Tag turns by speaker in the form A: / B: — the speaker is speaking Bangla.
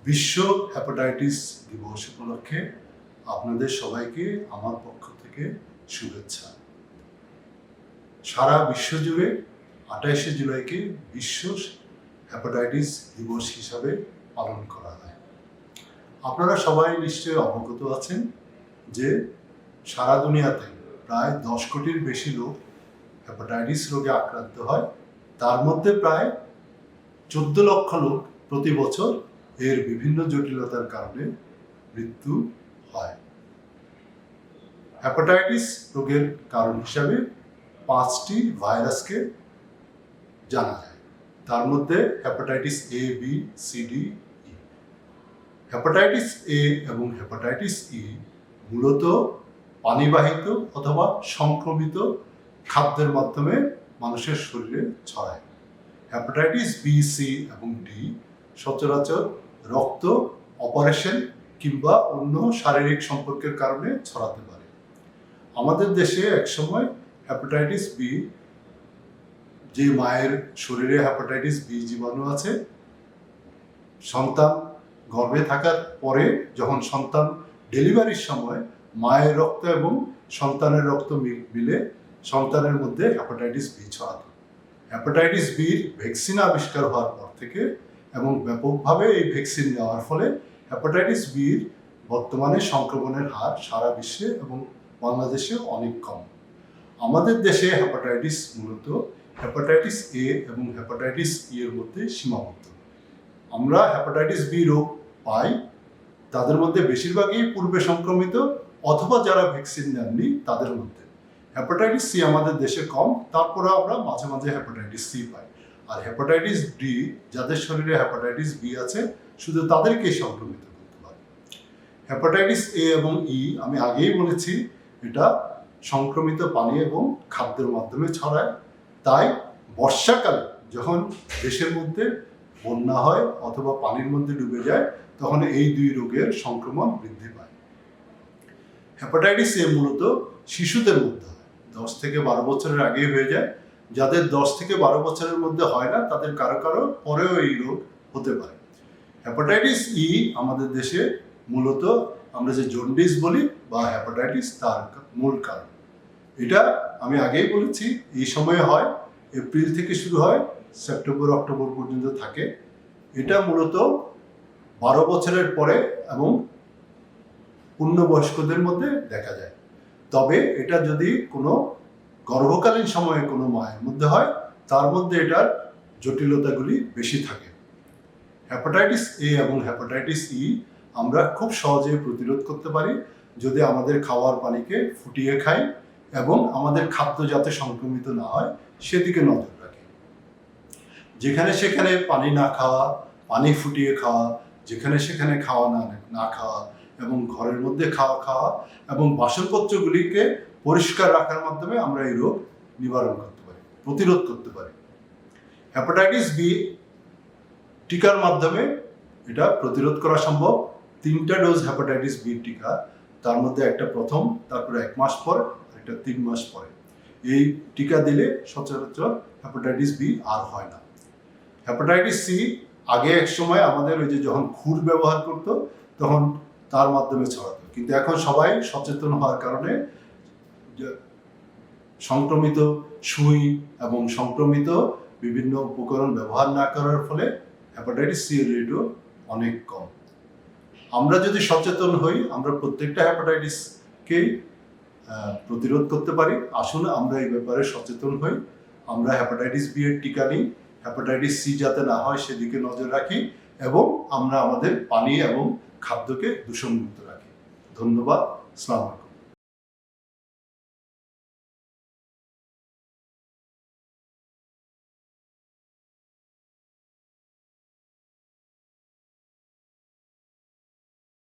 A: বিশ্ব হেপাটাইটিস দিবস উপলক্ষে আপনাদের সবাইকে আমার পক্ষ থেকে শুভেচ্ছা। সারা বিশ্ব জুড়ে 28শে জুলাইকে বিশ্ব হেপাটাইটিস দিবস হিসাবে পালন করা হয়। আপনারা সবাই নিশ্চয়ই অবগত আছেন যে সারা দুনিয়াতে প্রায় 10 কোটির বেশি লোক হেপাটাইটিস রোগে আক্রান্ত হয়। তার মধ্যে প্রায় 14 লক্ষ লোক প্রতি বছর এর বিভিন্ন জটিলতার কারণে মৃত্যু হয়। হেপাটাইটিস রোগের কারণ হিসাবে 5টি ভাইরাসকে জানা যায়। তার মধ্যে hepatitis A, B, C, D, E. Hepatitis A এবং হেপাটাইটিস ই মূলত পানিবাহিত অথবা সংক্রমিত খাদ্যের মাধ্যমে মানুষের শরীরে ছড়ায়। হেপাটাইটিস বি, সি এবং ডি সচরাচর রক্ত, অপারেশন কিংবা অন্য শারীরিক সম্পর্কের কারণে ছড়াতে পারে। আমাদের দেশে একসময় হেপাটাইটিস বি, যে মায়ের শরীরে হেপাটাইটিস বি জীবাণু আছে, সন্তান গর্ভে থাকার পরে যখন সন্তান ডেলিভারির সময় মায়ের রক্ত এবং সন্তানের রক্ত মিলে সন্তানের মধ্যে হেপাটাইটিস বি ছড়াত। হেপাটাইটিস বির ভ্যাকসিন আবিষ্কার হওয়ার পর থেকে এবং ব্যাপকভাবে এই ভ্যাকসিন নেওয়ার ফলে হেপাটাইটিস বির বর্তমানে সংক্রমণের হার সারা বিশ্বে এবং বাংলাদেশে অনেক কম। আমাদের দেশে হেপাটাইটিস মূলত হেপাটাইটিস এ এবং হেপাটাইটিস ই এর মধ্যে সীমাবদ্ধ। আমরা হেপাটাইটিস বি রোগ পাই, তাদের মধ্যে বেশিরভাগই পূর্বে সংক্রমিত অথবা যারা ভ্যাকসিন নেননি তাদের মধ্যে। হেপাটাইটিস সি আমাদের দেশে কম, তারপরে আমরা মাঝে মাঝে হেপাটাইটিস সি পাই। আর হেপাটাইটিস ডি, যাদের শরীরে হেপাটাইটিস বি আছে, শুধু তাদেরকেই সংক্রমিত করতে পারে। হেপাটাইটিস এ এবং ই আমি আগেই বলেছি, এটা সংক্রমিত পানি এবং খাদ্যের মাধ্যমে ছড়ায়। তাই বর্ষাকালে যখন দেশের মধ্যে বন্যা হয় অথবা পানির মধ্যে ডুবে যায়, তখন এই দুই রোগের সংক্রমণ বৃদ্ধি পায়। হেপাটাইটিস এ মূলত শিশুদের মধ্যে হয়, 10 থেকে 12 বছরের আগেই হয়ে যায়। যাদের 10 থেকে 12 বছরের মধ্যে হয় না, তাদের কারো কারো পরেও এই রোগ হতে পারে। হেপাটাইটিস ই আমাদের দেশে মূলত আমরা যে জন্ডিস বলি বা হেপাটাইটিস, তার মূল কারণ। এটা আমি আগেই বলেছি, এই সময়ে হয়, এপ্রিল থেকে শুরু হয়, সেপ্টেম্বর অক্টোবর পর্যন্ত থাকে। এটা মূলত 12 বছরের পরে এবং পূর্ণবয়স্কদের মধ্যে দেখা যায়। তবে এটা যদি কোনো গর্ভকালীন সময়ে কোনো মায়ের মধ্যে হয়, তার মধ্যে এটার জটিলতাগুলি বেশি থাকে। হেপাটাইটিস এ এবং হেপাটাইটিস ই আমরা খুব সহজে প্রতিরোধ করতে পারি যদি আমাদের খাওয়ার পানিকে ফুটিয়ে খাই এবং আমাদের খাদ্য যাতে সংক্রমিত না হয় সেদিকে নজর রাখি। যেখানে সেখানে পানি না খাওয়া, পানি ফুটিয়ে খাওয়া, যেখানে সেখানে খাওয়া না খাওয়া এবং ঘরের মধ্যে খাওয়া এবং বাসনপত্রগুলিকে পরিষ্কার রাখার মাধ্যমে আমরা এই রোগ নিবারণ করতে পারি, প্রতিরোধ করতে পারি। হেপাটাইটিস বি টিকার মাধ্যমে এটা প্রতিরোধ করা সম্ভব। 3টা ডোজ হেপাটাইটিস বি টিকা, তার মধ্যে একটা প্রথম, তারপরে 1 মাস পর, একটা 3 মাস পরে। এই টিকা দিলে সচরাচর হেপাটাইটিস বি আর হয় না। হেপাটাইটিস সি আগে এক সময় আমাদের ওই যে যখন খুর ব্যবহার করতো তখন তার মাধ্যমে ছড়াতো, কিন্তু এখন সবাই সচেতন হওয়ার কারণে সংক্রমিত সুই এবং সংক্রমিত বিভিন্ন উপকরণ ব্যবহার না করার ফলে হেপাটাইটিস সি এর রেটও অনেক কম। আমরা যদি সচেতন হই, আমরা প্রত্যেকটা হেপাটাইটিসকেই প্রতিরোধ করতে পারি। আসুন আমরা এই ব্যাপারে সচেতন হই, আমরা হেপাটাইটিস বি এর টিকা নিই, হেপাটাইটিস সি যাতে না হয় সেদিকে নজর রাখি এবং আমরা আমাদের পানি এবং খাদ্যকে দূষণমুক্ত রাখি। ধন্যবাদ। আসসালামু আলাইকুম।